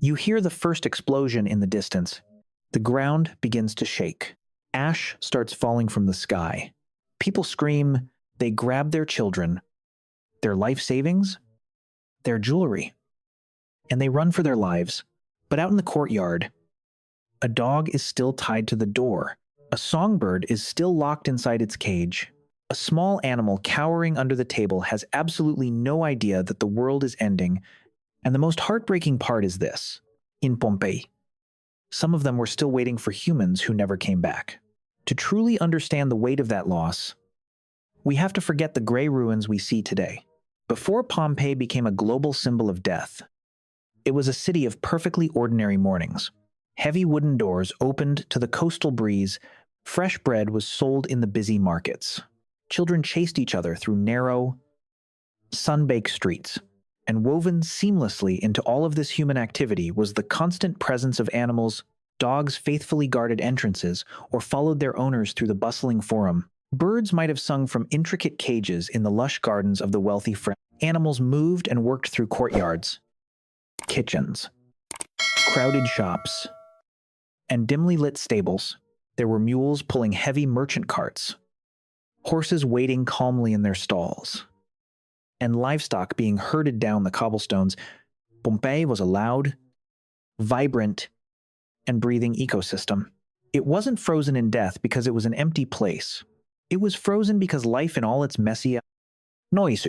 You hear the first explosion in the distance. The ground begins to shake. Ash starts falling from the sky. People scream. They grab their children, their life savings, their jewelry, and they run for their lives. But out in the courtyard, a dog is still tied to the door. A songbird is still locked inside its cage. A small animal cowering under the table has absolutely no idea that the world is ending. And the most heartbreaking part is this. In Pompeii, some of them were still waiting for humans who never came back. To truly understand the weight of that loss, we have to forget the gray ruins we see today. Before Pompeii became a global symbol of death, it was a city of perfectly ordinary mornings. Heavy wooden doors opened to the coastal breeze. Fresh bread was sold in the busy markets. Children chased each other through narrow, sun-baked streets. And woven seamlessly into all of this human activity was the constant presence of animals. Dogs faithfully guarded entrances or followed their owners through the bustling forum. Birds might have sung from intricate cages in the lush gardens of the wealthy friends. Animals moved and worked through courtyards, kitchens, crowded shops, and dimly lit stables. There were mules pulling heavy merchant carts, horses waiting calmly in their stalls, and livestock being herded down the cobblestones. Pompeii was a loud, vibrant, and breathing ecosystem. It wasn't frozen in death because it was an empty place. It was frozen because life in all its messy noise.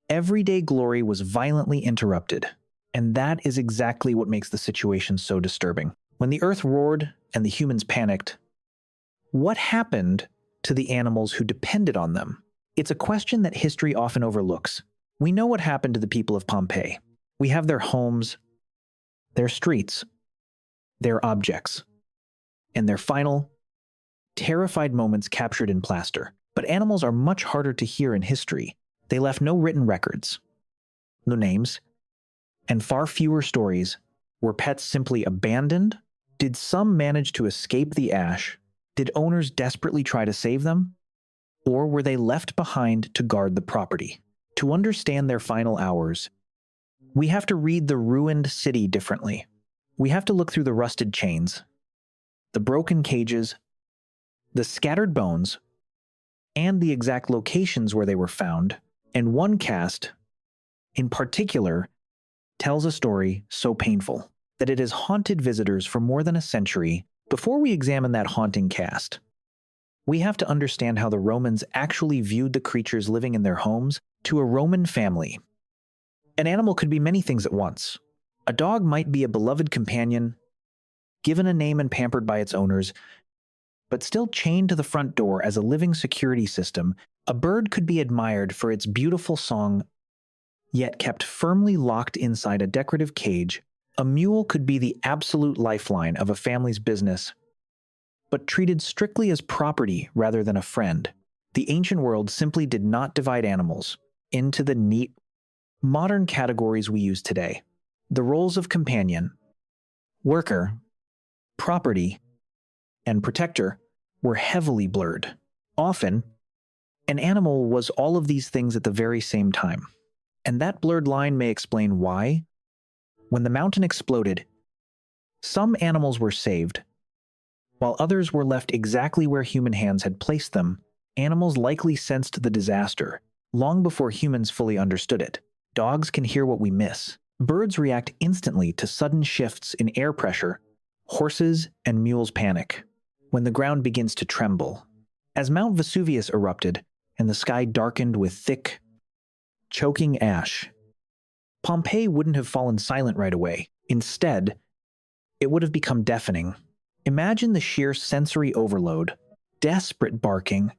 Everyday glory was violently interrupted, and that is exactly what makes the situation so disturbing. When the earth roared and the humans panicked, what happened to the animals who depended on them? It's a question that history often overlooks. We know what happened to the people of Pompeii. We have their homes, their streets, their objects, and their final, terrified moments captured in plaster. But animals are much harder to hear in history. They left no written records, no names, and far fewer stories. Were pets simply abandoned? Did some manage to escape the ash? Did owners desperately try to save them? Or were they left behind to guard the property? To understand their final hours, we have to read the ruined city differently. We have to look through the rusted chains, the broken cages, the scattered bones, and the exact locations where they were found. And one cast, in particular, tells a story so painful that it has haunted visitors for more than a century. Before we examine that haunting cast, we have to understand how the Romans actually viewed the creatures living in their homes. To a Roman family, an animal could be many things at once. A dog might be a beloved companion, given a name and pampered by its owners, but still chained to the front door as a living security system. A bird could be admired for its beautiful song, yet kept firmly locked inside a decorative cage. A mule could be the absolute lifeline of a family's business, but treated strictly as property rather than a friend. The ancient world simply did not divide animals into the neat, modern categories we use today. The roles of companion, worker, property, and protector were heavily blurred. Often, an animal was all of these things at the very same time. And that blurred line may explain why, when the mountain exploded, some animals were saved, while others were left exactly where human hands had placed them. Animals likely sensed the disaster long before humans fully understood it. Dogs can hear what we miss. Birds react instantly to sudden shifts in air pressure. Horses and mules panic when the ground begins to tremble. As Mount Vesuvius erupted and the sky darkened with thick, choking ash, Pompeii wouldn't have fallen silent right away. Instead, it would have become deafening. Imagine the sheer sensory overload, desperate barking,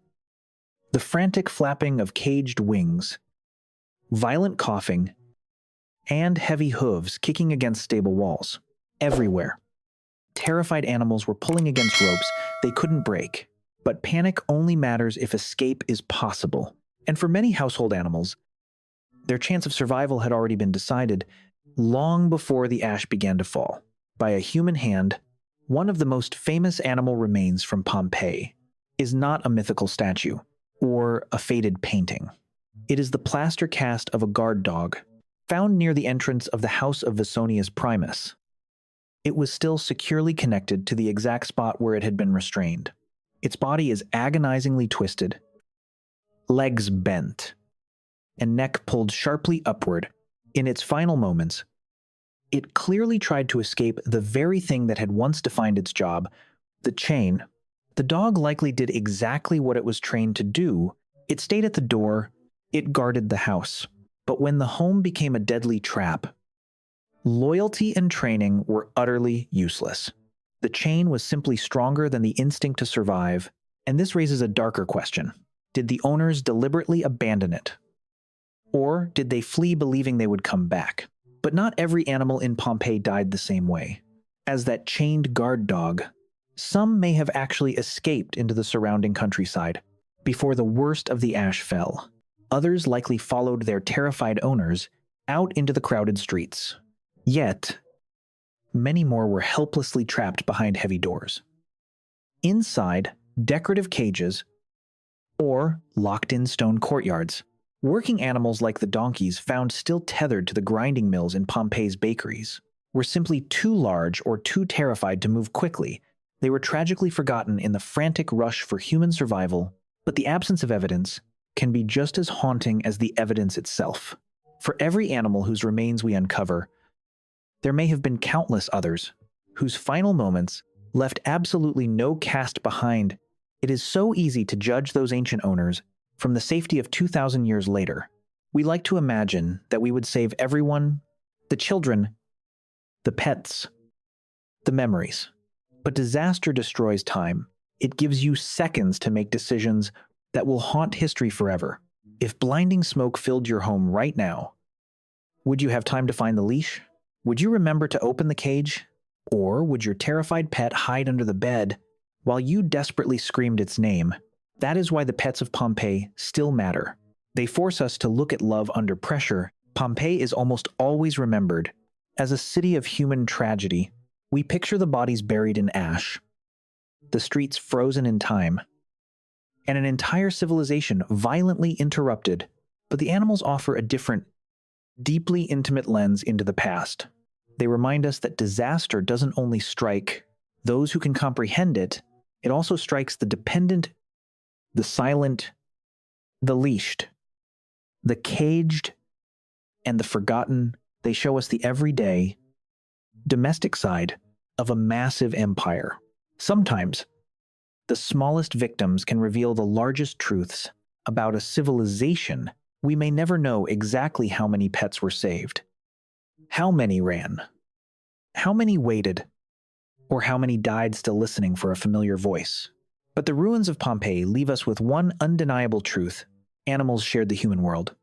the frantic flapping of caged wings, violent coughing, and heavy hooves kicking against stable walls. Everywhere, terrified animals were pulling against ropes they couldn't break. But panic only matters if escape is possible. And for many household animals, their chance of survival had already been decided long before the ash began to fall by a human hand. One of the most famous animal remains from Pompeii is not a mythical statue or a faded painting. It is the plaster cast of a guard dog found near the entrance of the house of Vesonius Primus. It was still securely connected to the exact spot where it had been restrained. Its body is agonizingly twisted, legs bent, and neck pulled sharply upward. In its final moments, it clearly tried to escape the very thing that had once defined its job, the chain. The dog likely did exactly what it was trained to do. It stayed at the door, it guarded the house. But when the home became a deadly trap, loyalty and training were utterly useless. The chain was simply stronger than the instinct to survive, and this raises a darker question. Did the owners deliberately abandon it? Or did they flee believing they would come back? But not every animal in Pompeii died the same way. As that chained guard dog, some may have actually escaped into the surrounding countryside before the worst of the ash fell. Others likely followed their terrified owners out into the crowded streets. Yet, many more were helplessly trapped behind heavy doors. Inside decorative cages or locked-in stone courtyards, working animals like the donkeys found still tethered to the grinding mills in Pompeii's bakeries were simply too large or too terrified to move quickly. They were tragically forgotten in the frantic rush for human survival, but the absence of evidence can be just as haunting as the evidence itself. For every animal whose remains we uncover, there may have been countless others whose final moments left absolutely no cast behind. It is so easy to judge those ancient owners from the safety of 2,000 years later. We like to imagine that we would save everyone, the children, the pets, the memories. But disaster destroys time. It gives you seconds to make decisions that will haunt history forever. If blinding smoke filled your home right now, would you have time to find the leash? Would you remember to open the cage? Or would your terrified pet hide under the bed while you desperately screamed its name? That is why the pets of Pompeii still matter. They force us to look at love under pressure. Pompeii is almost always remembered as a city of human tragedy. We picture the bodies buried in ash, the streets frozen in time, and an entire civilization violently interrupted. But the animals offer a different, deeply intimate lens into the past. They remind us that disaster doesn't only strike those who can comprehend it, it also strikes the dependent, the silent, the leashed, the caged, and the forgotten. They show us the everyday, domestic side of a massive empire. Sometimes, the smallest victims can reveal the largest truths about a civilization. We may never know exactly how many pets were saved, how many ran, how many waited, or how many died still listening for a familiar voice. But the ruins of Pompeii leave us with one undeniable truth. Animals shared the human world,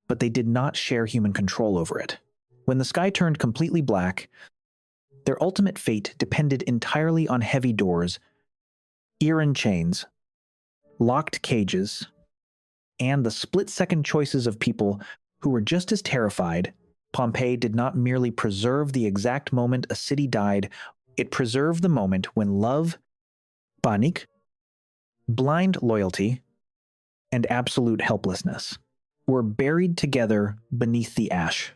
but they did not share human control over it. When the sky turned completely black, their ultimate fate depended entirely on heavy doors, iron chains, locked cages, and the split-second choices of people who were just as terrified. Pompeii did not merely preserve the exact moment a city died, it preserved the moment when love, panic, blind loyalty, and absolute helplessness were buried together beneath the ash.